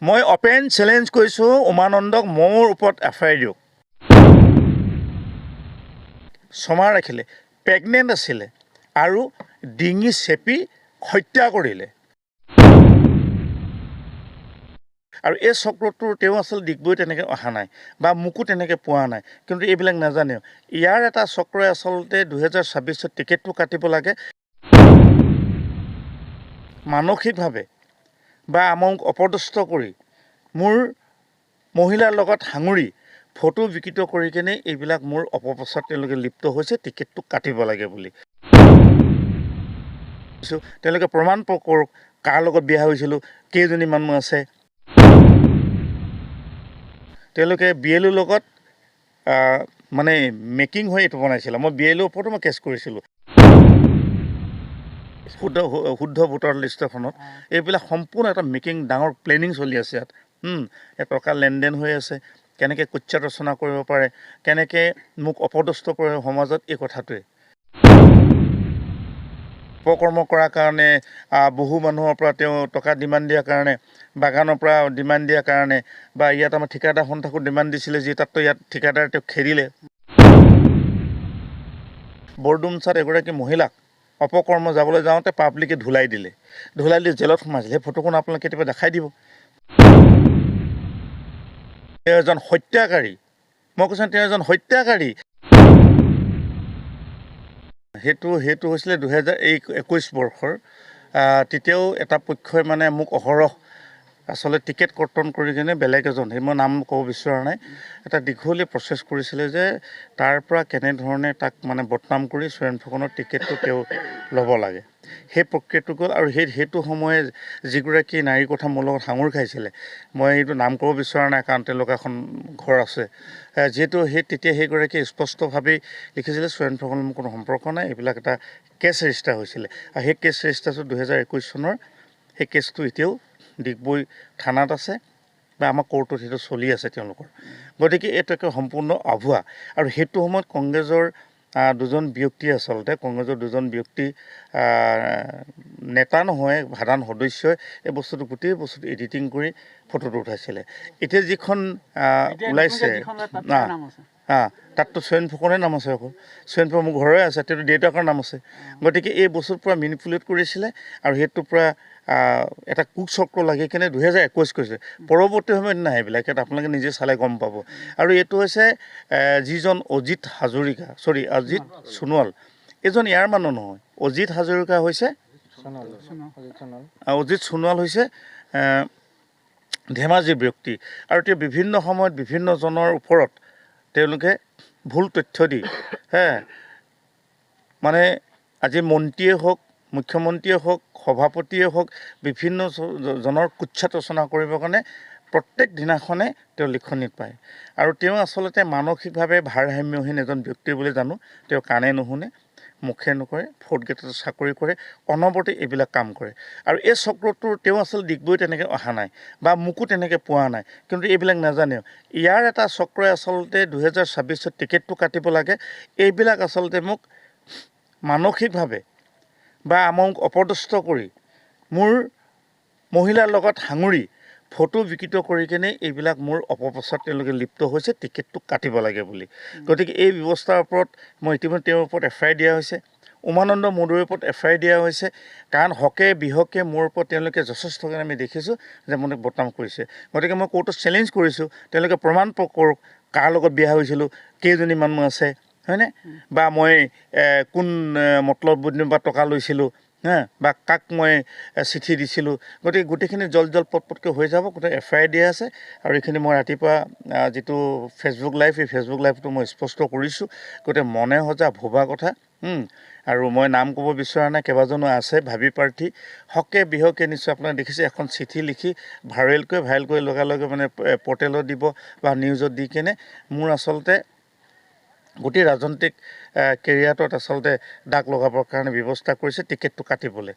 মই open challenge কৰিছোঁ উমানন্দক মোৰ ওপৰত এফআইআৰ দিয়ক। ছমা ৰাখিলে, প্ৰেগনেণ্ট আছিলে আৰু ডিঙি চেপি হত্যা কৰিলে। আৰু এই চক্ৰটোৰ তেওঁ আচলতে ডিগবৈ তেনেকৈ অহা নাই বা মোকো তেনেকৈ পোৱা নাই, কিন্তু এইবিলাক নাজানেও। ইয়াৰ এটা চক্ৰই আচলতে 2026 টিকেটটো কাটিব লাগে মানসিকভাৱে বা আমাক অপদস্থ কৰি মোৰ মহিলাৰ লগত সাঙুৰি ফটো বিকৃত কৰি কেনে এইবিলাক মোৰ অপপ্ৰচাৰত তেওঁলোকে লিপ্ত হৈছে, টিকেটটো কাটিব লাগে বুলি। তেওঁলোকে প্ৰমাণ কৰক কাৰ লগত বিয়া হৈছিলোঁ, কেইজনী মানুহ আছে। তেওঁলোকে BLOৰ লগত মানে মেকিং হৈ এইটো বনাইছিলে। মই BLOৰ ওপৰতো মই কেছ কৰিছিলোঁ শুদ্ধ ভোটাৰ লিষ্ট এখনত। এইবিলাক সম্পূৰ্ণ এটা মেকিং ডাঙৰ প্লেনিং চলি আছে ইয়াত। টকা লেনদেন হৈ আছে, কেনেকৈ কুৎসা ৰচনা কৰিব পাৰে, কেনেকৈ মোক অপদস্থ কৰে সমাজত, এই কথাটোৱে। অপকৰ্ম কৰাৰ কাৰণে বহু মানুহৰ পৰা তেওঁ টকা ডিমাণ্ড দিয়াৰ কাৰণে, বাগানৰ পৰা ডিমাণ্ড দিয়াৰ কাৰণে, বা ইয়াত আমাৰ ঠিকাদাৰ সন্থাকো ডিমাণ্ড দিছিলে, যি তাততো ইয়াত ঠিকাদাৰ তেওঁক খেদিলে। বৰডুমচাত এগৰাকী মহিলাক অপকৰ্ম যাবলৈ যাওঁতে পাব্লিকে ধুলাই দিলে, জেলত সোমাইছিলে। সেই ফটোখন আপোনালোকে কেতিয়াবা দেখাই দিব। তেওঁ এজন হত্যাকাৰী, মই কৈছোঁ তেওঁ এজন হত্যাকাৰী। সেইটো হৈছিলে 2021 বৰ্ষৰ। তেতিয়াও এটা পক্ষই মানে মোক অহৰহ আচলতে টিকেট কৰ্তন কৰি কিনে বেলেগ এজন, সেই মই নাম ক'ব বিচৰা নাই, এটা দীঘলীয়া প্ৰচেছ কৰিছিলে যে তাৰ পৰা কেনেধৰণে তাক মানে বদনাম কৰি চোৰেণ ফুকনৰ টিকেটটো তেওঁ ল'ব লাগে। সেই প্ৰক্ৰিয়াটো গ'ল। আৰু সেইটো সময়ে যিগৰাকী নাৰীৰ কথা মোৰ লগত সাঙুৰ খাইছিলে, মই এইটো নাম ক'ব বিচৰা নাই কাৰণ তেওঁলোকৰ এখন ঘৰ আছে, যিহেতু তেতিয়া সেইগৰাকীয়ে স্পষ্টভাৱেই লিখিছিলে চোৰেণ ফুকনৰ মোৰ কোনো সম্পৰ্ক নাই, এইবিলাক এটা কেছ ৰেজিষ্টাৰ হৈছিলে। আৰু সেই কেছ ৰেজিষ্টাৰটো 2021 চনৰ। সেই কেছটো এতিয়াও ডিগবৈ থানাত আছে বা আমাৰ কোৰ্টত সেইটো চলি আছে তেওঁলোকৰ। গতিকে এইটো একে সম্পূৰ্ণ আভুৱা। আৰু সেইটো সময়ত কংগ্ৰেছৰ দুজন ব্যক্তি, আচলতে কংগ্ৰেছৰ দুজন ব্যক্তি নেতা নহয়, সাধাৰণ সদস্যই এই গোটেই বস্তুটো এডিটিং কৰি ফটোটো উঠাইছিলে। এতিয়া যিখন ওলাইছে তাততো চোৰেণ ফুকনৰে নাম আছে। আকৌ চোৰেণ ফুকন মোৰ ঘৰৰে আছে, তেওঁ দেউতাকৰ নাম আছে। গতিকে এই বস্তুৰ পৰা মেনিপুলেট কৰিছিলে আৰু সেইটোৰ পৰা এটা কুচক্ৰ লাগি কিনে 2021 কৈছে। পৰৱৰ্তী সময়ত নাই, এইবিলাক আপোনালোকে নিজে চালে গম পাব। আৰু এইটো হৈছে যিজন অজিত সোণোৱাল, এইজন ইয়াৰ মানুহ নহয়। অজিত হাজৰিকা হৈছে অজিত সোণোৱাল হৈছে ধেমাজিৰ ব্যক্তি। আৰু তেওঁ বিভিন্ন সময়ত বিভিন্নজনৰ ওপৰত তেওঁলোকে ভুল তথ্য দি মানে আজি মন্ত্ৰীয়ে হওক, মুখ্যমন্ত্ৰীয়ে হওক, সভাপতিয়ে হওক, বিভিন্ন জনৰ কুৎসা ৰচনা কৰিবৰ কাৰণে প্ৰত্যেক দিনাখনে তেওঁ লিখনিত পায়। আৰু তেওঁ আচলতে মানসিকভাৱে ভাৰসাম্যহীন এজন ব্যক্তি বুলি জানো। তেওঁ কাণে নুশুনে, মুখে নকৰে, ফ'ৰ্থ গ্ৰেডত চাকৰি কৰে, অনবৰতে এইবিলাক কাম কৰে। আৰু এই চক্ৰটোৰ তেওঁ আচলতে ডিগবৈ তেনেকৈ অহা নাই বা মোকো তেনেকৈ পোৱা নাই, কিন্তু এইবিলাক নাজানেও। ইয়াৰ এটা চক্ৰই আচলতে 2026 টিকেটটো কাটিব লাগে। এইবিলাক আচলতে মোক মানসিকভাৱে বা আমাক অপদস্থ কৰি মোৰ মহিলাৰ লগত সাঙুৰি ফটো বিকৃত কৰি কেনে এইবিলাক মোৰ অপপ্ৰচাৰত তেওঁলোকে লিপ্ত হৈছে, টিকেটটো কাটিব লাগে বুলি। গতিকে এই ব্যৱস্থাৰ ওপৰত মই ইতিমধ্যে তেওঁৰ ওপৰত এফআইআৰ দিয়া হৈছে। উমানন্দ মডুৰ ওপৰত এফআইআৰ দিয়া হৈছে, কাৰণ হকে বিহকে মোৰ ওপৰত তেওঁলোকে যথেষ্টখিনি আমি দেখিছোঁ যে মোক বদনাম কৰিছে। গতিকে মই কোৰ্টত চেলেঞ্জ কৰিছোঁ, তেওঁলোকে প্ৰমাণ কৰক কাৰ লগত বিয়া হৈছিলোঁ, কেইজনী মানুহ আছে, হয়নে, বা মই কোন মতলব বা টকা লৈছিলোঁ, বা কাক মই চিঠি দিছিলোঁ। গতিকে গোটেইখিনি পটকৈ হৈ যাব। গোটেই এফআইআৰ দিয়া আছে। আৰু এইখিনি মই ৰাতিপুৱা যিটো ফেচবুক লাইভ, এই ফেচবুক লাইভটো মই স্পষ্ট কৰিছোঁ। গতিকে মনে সজা ভবা কথা। আৰু মই নাম ক'ব বিচৰা নাই, কেইবাজনো আছে ভাবি প্ৰাৰ্থী। হকে বিহকে নিশ্চয় আপোনালোকে দেখিছে, এখন চিঠি লিখি ভাইৰেল কৰি লগে লগে মানে পৰ্টেলত দিব বা নিউজত দি কেনে মোৰ আচলতে গোটেই ৰাজনৈতিক কেৰিয়াৰটোত আচলতে দাগ লগাবৰ কাৰণে ব্যৱস্থা কৰিছে, টিকেটটো কাটিবলৈ।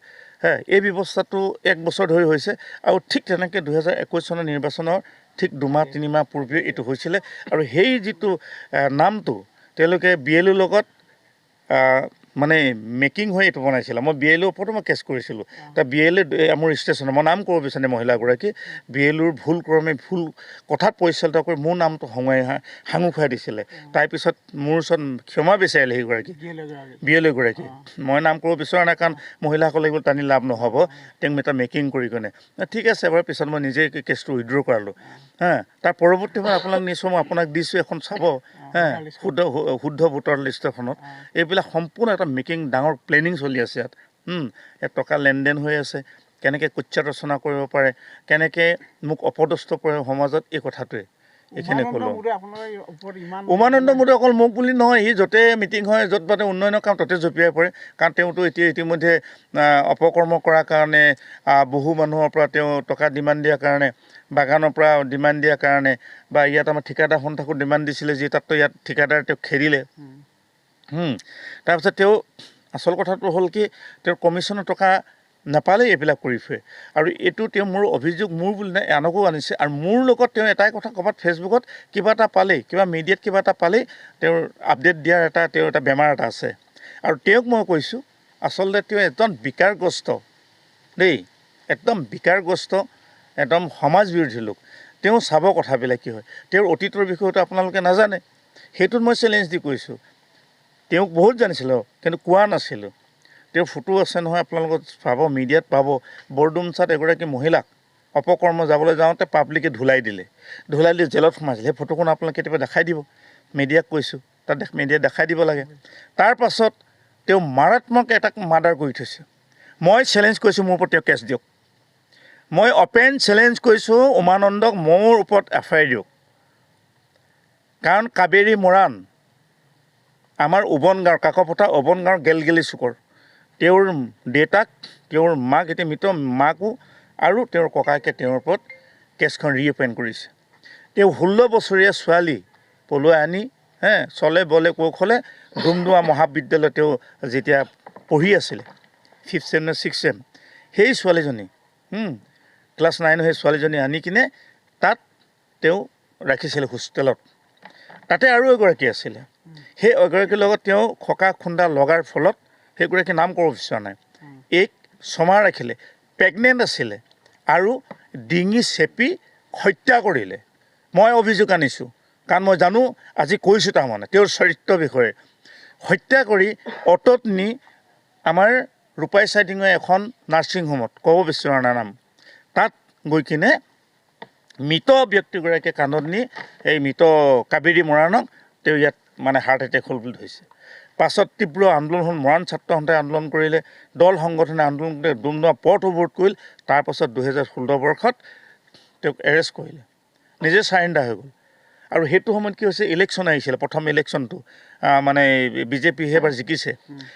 এই ব্যৱস্থাটো 1 বছৰ ধৰি হৈছে। আৰু ঠিক তেনেকৈ 2021 চনৰ নিৰ্বাচনৰ ঠিক 2-3 মাহ পূৰ্বেও এইটো হৈছিলে। আৰু সেই যিটো নামটো তেওঁলোকে BLOৰ লগত মানে মেকিং হৈ এইটো বনাইছিলে মই BLOৰ ওপৰতো মই কেছ কৰিছিলোঁ তাৰ BLO মোৰ ষ্টেচনত মই নাম ক'ব বিচাৰে মহিলাগৰাকী BLOৰ ভুল ক্ৰমে ভুল কথাত পৰিচালিত কৰি মোৰ নামটো সাঙু খুৱাই দিছিলে তাৰপিছত মোৰ ওচৰত ক্ষমা বিচাৰিলে সেইগৰাকী BLOগৰাকী মই নাম ক'ব বিচৰা নাই কাৰণ মহিলাসকলে এইবোৰ টানি লাভ নহ'ব তেওঁক এটা মেকিং কৰি কিনে ঠিক আছে এবাৰ পিছত মই নিজে কেছটো উইড্ৰ কৰালোঁ তাৰ পৰৱৰ্তী সময়ত আপোনাক নিশ্চয় মই আপোনাক দিছোঁ এখন চাব শুদ্ধ ভোটাৰ লিষ্ট এখনত এইবিলাক সম্পূৰ্ণ এটা মেকিং ডাঙৰ প্লেনিং চলি আছে ইয়াত টকা লেনদেন হৈ আছে কেনেকৈ কুৎসা ৰচনা কৰিব পাৰে কেনেকৈ মোক অপদস্থ কৰে সমাজত এই কথাটোৱে এইখিনি ক'লোঁ উমানন্দ মোদী অকল মোক বুলি নহয় সি য'তে মিটিং হয় য'ত পাতে উন্নয়নৰ কাম তাতে জঁপিয়াই পৰে কাৰণ তেওঁতো ইতিমধ্যে অপকৰ্ম কৰাৰ কাৰণে বহু মানুহৰ পৰা তেওঁ টকা ডিমাণ্ড দিয়াৰ কাৰণে বাগানৰ পৰা ডিমাণ্ড দিয়াৰ কাৰণে বা ইয়াত আমাৰ ঠিকাদাৰ সন্থাকো ডিমাণ্ড দিছিলে যি তাততো ইয়াত ঠিকাদাৰ তেওঁক খেদিলে তাৰপিছত তেওঁ আচল কথাটো হ'ল কি তেওঁৰ কমিশ্যনৰ টকা নাপালেই এইবিলাক কৰি ফুৰে আৰু এইটো তেওঁ মোৰ অভিযোগ মোৰ বুলি নাই আনকো আনিছে আৰু মোৰ লগত তেওঁ এটাই কথা ক'ৰবাত ফেচবুকত কিবা এটা পালেই কিবা মিডিয়াত কিবা এটা পালেই তেওঁৰ আপডেট দিয়াৰ তেওঁৰ এটা বেমাৰ এটা আছে আৰু তেওঁক মই কৈছোঁ আচলতে তেওঁ এজন বিকাৰগ্ৰস্ত দেই একদম বিকাৰগ্ৰস্ত একদম সমাজ বিৰোধী লোক তেওঁ চাব কথাবিলাক কি হয় তেওঁৰ অতীতৰ বিষয়টো আপোনালোকে নাজানে সেইটোত মই চেলেঞ্জ দি কৈছোঁ তেওঁক বহুত জানিছিলোঁ কিন্তু কোৱা নাছিলোঁ তেওঁৰ ফটো আছে নহয় আপোনালোকে পাব মিডিয়াত পাব বৰডুমচাত এগৰাকী মহিলাক অপকৰ্ম যাবলৈ যাওঁতে পাব্লিকে ধুলাই দি জেলত সোমাইছিল সেই ফটোখন আপোনালোকে কেতিয়াবা দেখাই দিব মিডিয়াক কৈছোঁ তাত মিডিয়াত দেখাই দিব লাগে তাৰ পাছত তেওঁ মাৰাত্মক এটা মাৰ্ডাৰ কৰি থৈছে মই চেলেঞ্জ কৰিছোঁ মোৰ ওপৰত তেওঁ কেছ দিয়ক মই অপেন চেলেঞ্জ কৰিছোঁ উমানন্দক মোৰ ওপৰত FIR দিয়ক কাৰণ কাবেৰী মৰাণ আমাৰ উবনগাঁৱৰ কাকপথাৰ উবনগাঁৱৰ গেলগেলি চুকৰ তেওঁৰ দেউতাক তেওঁৰ মাক এতিয়া মৃত মাকো আৰু তেওঁৰ ককায়েকে তেওঁৰ ওপৰত কেছখন ৰিঅপেন কৰিছে তেওঁ 16 বছৰীয়া ছোৱালী পলুৱাই আনি চলে বলে কৌশলে ডুমডুমা মহাবিদ্যালয়ত তেওঁ যেতিয়া পঢ়ি আছিলে 5th ছেম নে 6th ছেম সেই ছোৱালীজনী ক্লাছ 9 সেই ছোৱালীজনী আনি কিনে তাত তেওঁ ৰাখিছিলে হোষ্টেলত তাতে আৰু এগৰাকী আছিলে সেই এগৰাকীৰ লগত তেওঁ খকা খুন্দা লগাৰ ফলত সেইগৰাকী নাম ক'ব বিচৰা নাই এক ছমাহ ৰাখিলে প্ৰেগনেণ্ট আছিলে আৰু ডিঙি চেপি হত্যা কৰিলে মই অভিযোগ আনিছোঁ কাৰণ মই জানো আজি কৈছোঁ তাৰমানে তেওঁৰ চৰিত্ৰ বিষয়ে হত্যা কৰি অটত নি আমাৰ ৰূপাই চাইডিঙৰ এখন নাৰ্ছিং হোমত ক'ব বিচৰা নাই নাম তাত গৈ কিনে মৃত ব্যক্তিগৰাকীয়ে কাণত নি এই মৃত কাবেৰী মৰাণক তেওঁ ইয়াত মানে হাৰ্ট এটেক হ'ল বুলি ধৰিছে পাছত তীব্ৰ আন্দোলন হ'ল মৰাণ ছাত্ৰ সন্থাই আন্দোলন কৰিলে দল সংগঠনে আন্দোলন কৰি ডুমডুমা পথ অৱৰোধ কৰিল তাৰপাছত 2016 বৰ্ষত তেওঁক এৰেষ্ট কৰিলে নিজে চাৰেণ্ডাৰ হৈ গ'ল আৰু সেইটো সময়ত কি হৈছে ইলেকশ্যন আহিছিলে প্ৰথম ইলেকশ্যনটো মানে বিজেপিহে এবাৰ জিকিছে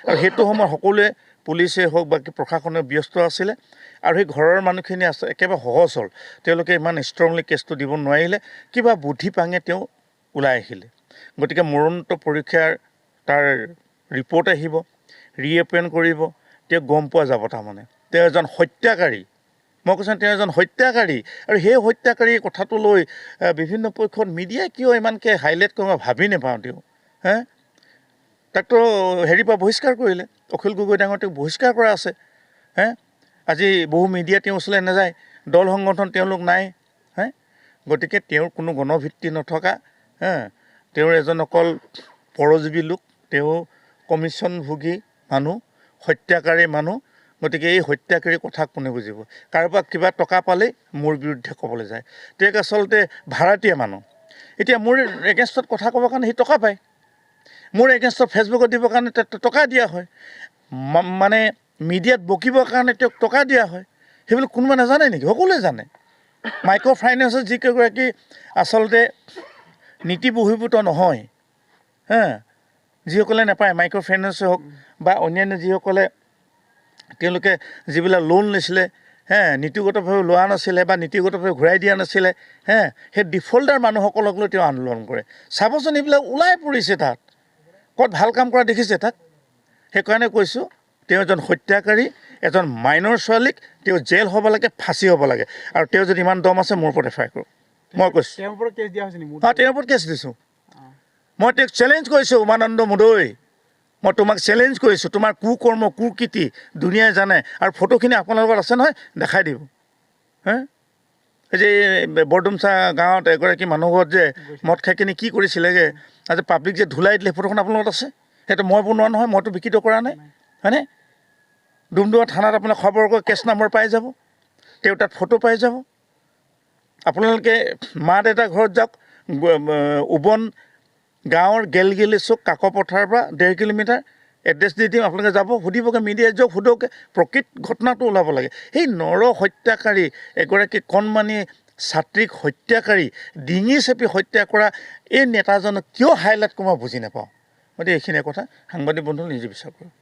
আৰু সেইটো সময়ত সকলোৱে পুলিচে হওক বা প্ৰশাসনে ব্যস্ত আছিলে আৰু সেই ঘৰৰ মানুহখিনি একেবাৰে সহজ হ'ল তেওঁলোকে ইমান ষ্ট্ৰংলি কেছটো দিব নোৱাৰিলে কিবা বুদ্ধি পাঙে তেওঁ ওলাই আহিলে গতিকে মৰণোত্তৰ পৰীক্ষাৰ তাৰ ৰিপৰ্ট আহিব ৰিঅপেন কৰিব তেওঁ গম পোৱা যাব তাৰমানে তেওঁ এজন হত্যাকাৰী মই কৈছোঁ তেওঁ এজন হত্যাকাৰী আৰু সেই হত্যাকাৰীৰ কথাটো লৈ বিভিন্ন পক্ষত মিডিয়াই কিয় ইমানকৈ হাইলাইট কৰিব ভাবি নাপাওঁ তেওঁ তাকতো হেৰিৰ পৰা বহিষ্কাৰ কৰিলে অখিল গগৈ ডাঙৰ তেওঁক বহিষ্কাৰ কৰা আছে আজি বহু মিডিয়া তেওঁ ওচৰলৈ নাযায় দল সংগঠন তেওঁলোক নাই গতিকে তেওঁৰ কোনো গণভিত্তি নথকা তেওঁৰ এজন অকল পৰজীৱী লোক তেওঁ কমিশ্যনভোগী মানুহ হত্যাকাৰী মানুহ গতিকে এই হত্যাকাৰীৰ কথা কোনে বুজিব কাৰোবাক কিবা টকা পালেই মোৰ বিৰুদ্ধে ক'বলৈ যায় তেওঁক আচলতে ভাড়াতীয়া মানুহ এতিয়া মোৰ এগেইনষ্টত কথা ক'বৰ কাৰণে সি টকা পায় মোৰ এগেইনষ্টত ফেচবুকত দিবৰ কাৰণে টকা দিয়া হয় মানে মিডিয়াত বকিবৰ কাৰণে তেওঁক টকা দিয়া হয় সেইবিলাক কোনোবা নাজানে নেকি সকলোৱে জানে মাইক্ৰ' ফাইনেন্সৰ যিকেইগৰাকী আচলতে নীতি বহিৰ্ভূত নহয় যিসকলে নাপায় মাইক্ৰ' ফাইনেন্সে হওক বা অন্যান্য যিসকলে তেওঁলোকে যিবিলাক লোন লৈছিলে নীতিগতভাৱে লোৱা নাছিলে বা নীতিগতভাৱে ঘূৰাই দিয়া নাছিলে সেই ডিফল্টাৰ মানুহসকলক লৈ তেওঁ আন্দোলন কৰে চাবচোন এইবিলাক ওলাই পৰিছে তাত ক'ত ভাল কাম কৰা দেখিছে তাক সেইকাৰণে কৈছোঁ তেওঁ এজন হত্যাকাৰী এজন মাইনৰ ছোৱালীক তেওঁ জেল হ'ব লাগে ফাঁচি হ'ব লাগে আৰু তেওঁ যদি ইমান দম আছে মোৰ ওপৰত FIR কৰক মই কৈছোঁ তেওঁৰ ওপৰত কেছ দিছোঁ মই তেওঁক চেলেঞ্জ কৰিছোঁ উমানন্দ মুদৈ মই তোমাক চেলেঞ্জ কৰিছোঁ, তোমাৰ কুকৰ্ম কুকীৰ্তি দুনিয়াই জানে, আৰু ফটোখিনি আপোনাৰ লগত আছে নহয়, দেখাই দিব। হে এই যে বৰডুমচা গাঁৱত এগৰাকী মানুহ ঘৰত যে মদ খাই কিনি কি কৰিছিলেগৈ, আজি পাব্লিক যে ধুলাই দিলে, ফটোখন আপোনাৰ লগত আছে। সেইটো মই বনোৱা নহয়, মইতো বিকৃত কৰা নাই, হয়নে? ডুমডুমা থানাত আপোনাক খবৰ কৰি কেছ নম্বৰ পাই যাব, তেওঁ তাত ফটো পাই যাব। আপোনালোকে মা দেউতাৰ ঘৰত যাওক, উবন গাঁৱৰ গেলগেলি চুক কাকপথাৰৰ পৰা 1.5 কিলোমিটাৰ, এড্ৰেছ দি দিম, আপোনালোকে যাব, সুধিবগৈ, মিডিয়াত যাওক, সোধকে, প্ৰকৃত ঘটনাটো ওলাব লাগে। সেই নৰ হত্যাকাৰী এগৰাকী কণমানি ছাত্ৰীক হত্যাকাৰী, ডিঙি চেপি হত্যা কৰা এই নেতাজনক কিয় হাইলাইট কৰিব, মই বুজি নাপাওঁ। গতিকে এইখিনিয়ে কথা, সাংবাদিক বন্ধু নিজে বিচাৰ কৰক।